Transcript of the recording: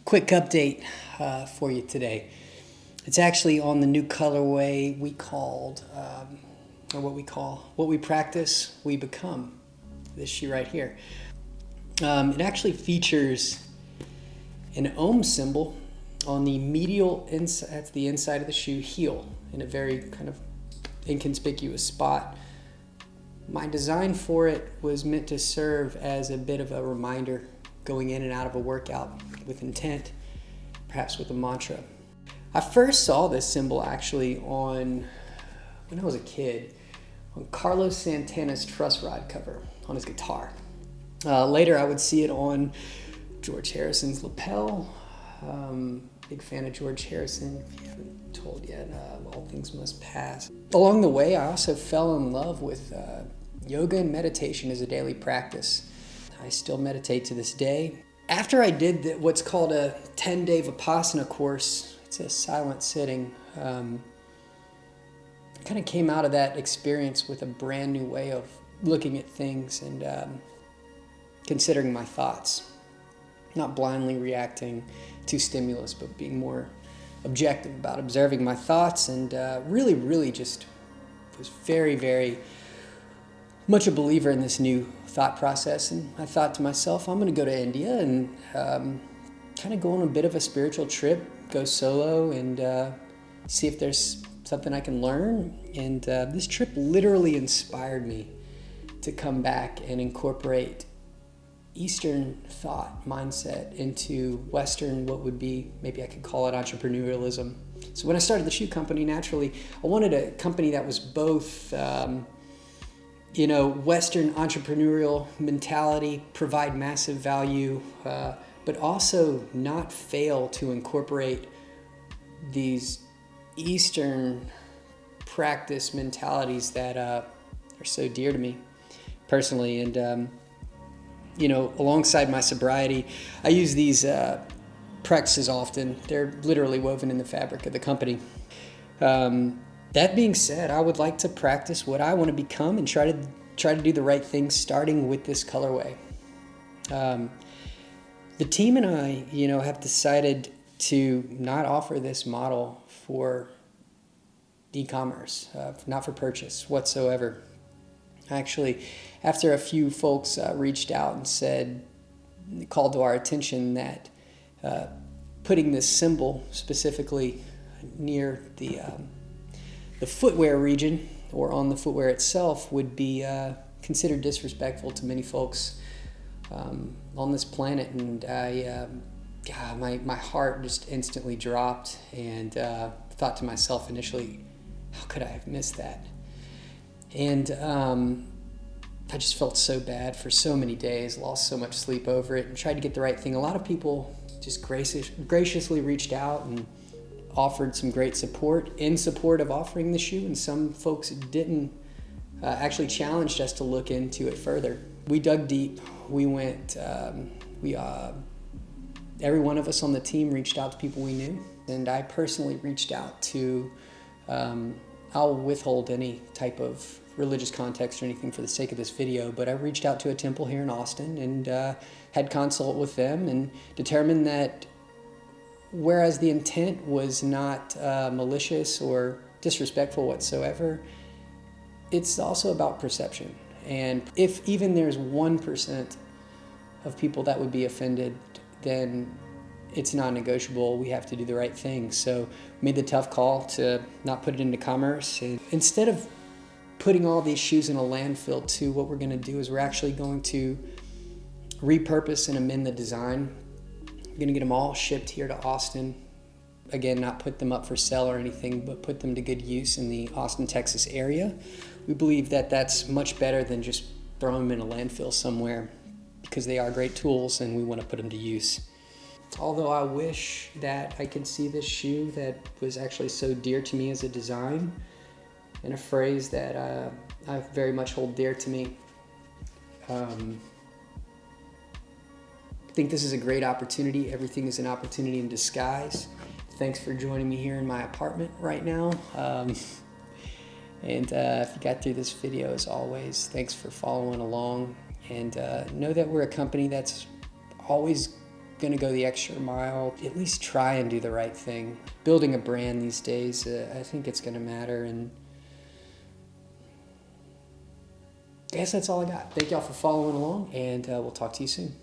Quick update for you today. It's actually on the new colorway we called, or what we practice, we become. This shoe right here. It actually features an ohm symbol on the medial inside, that's the inside of the shoe heel, in a very kind of inconspicuous spot. My design for it was meant to serve as a bit of a reminder going in and out of a workout with intent, perhaps with a mantra. I first saw this symbol actually when I was a kid, on Carlos Santana's Truss Rod cover on his guitar. Later I would see it on George Harrison's lapel. Big fan of George Harrison, if you haven't told yet, All Things Must Pass. Along the way, I also fell in love with yoga and meditation as a daily practice. I still meditate to this day. After I did what's called a 10-day Vipassana course, it's a silent sitting, I kind of came out of that experience with a brand new way of looking at things and considering my thoughts. Not blindly reacting to stimulus, but being more objective about observing my thoughts, and really just was very, very much a believer in this new thought process. And I thought to myself, I'm going to go to India and kind of go on a bit of a spiritual trip, go solo, and see if there's something I can learn. And this trip literally inspired me to come back and incorporate Eastern thought mindset into Western, what would be, maybe I could call it entrepreneurialism. So when I started the shoe company, naturally, I wanted a company that was both, Western entrepreneurial mentality, provide massive value, but also not fail to incorporate these Eastern practice mentalities that are so dear to me personally. And alongside my sobriety, I use these practices often. They're literally woven in the fabric of the company. That being said, I would like to practice what I want to become and try to do the right things, starting with this colorway. The team and I, have decided to not offer this model for e-commerce, not for purchase whatsoever. Actually, after a few folks reached out and called to our attention that putting this symbol specifically near the footwear region or on the footwear itself would be considered disrespectful to many folks on this planet. And my heart just instantly dropped, and thought to myself initially, how could I have missed that? And I just felt so bad for so many days, lost so much sleep over it, and tried to get the right thing. A lot of people just graciously reached out and offered some great support in support of offering the shoe, and some folks didn't, actually challenged us to look into it further. We dug deep. We went, every one of us on the team reached out to people we knew, and I personally reached out to, I'll withhold any type of religious context or anything for the sake of this video, but I reached out to a temple here in Austin and had consult with them and determined that whereas the intent was not malicious or disrespectful whatsoever, it's also about perception. And if even there's 1% of people that would be offended, then it's non-negotiable. We have to do the right thing. So made the tough call to not put it into commerce. And instead of putting all these shoes in a landfill, what we're going to do is we're actually going to repurpose and amend the design. We're going to get them all shipped here to Austin. Again, not put them up for sale or anything, but put them to good use in the Austin, Texas area. We believe that that's much better than just throwing them in a landfill somewhere, because they are great tools and we want to put them to use. Although I wish that I could see this shoe that was actually so dear to me as a design, and a phrase that I very much hold dear to me. I think this is a great opportunity. Everything is an opportunity in disguise. Thanks for joining me here in my apartment right now. And if you got through this video, as always, thanks for following along. And know that we're a company that's always going to go the extra mile, at least try and do the right thing. Building a brand these days, I think it's going to matter. And I guess that's all I got. Thank y'all for following along, and we'll talk to you soon.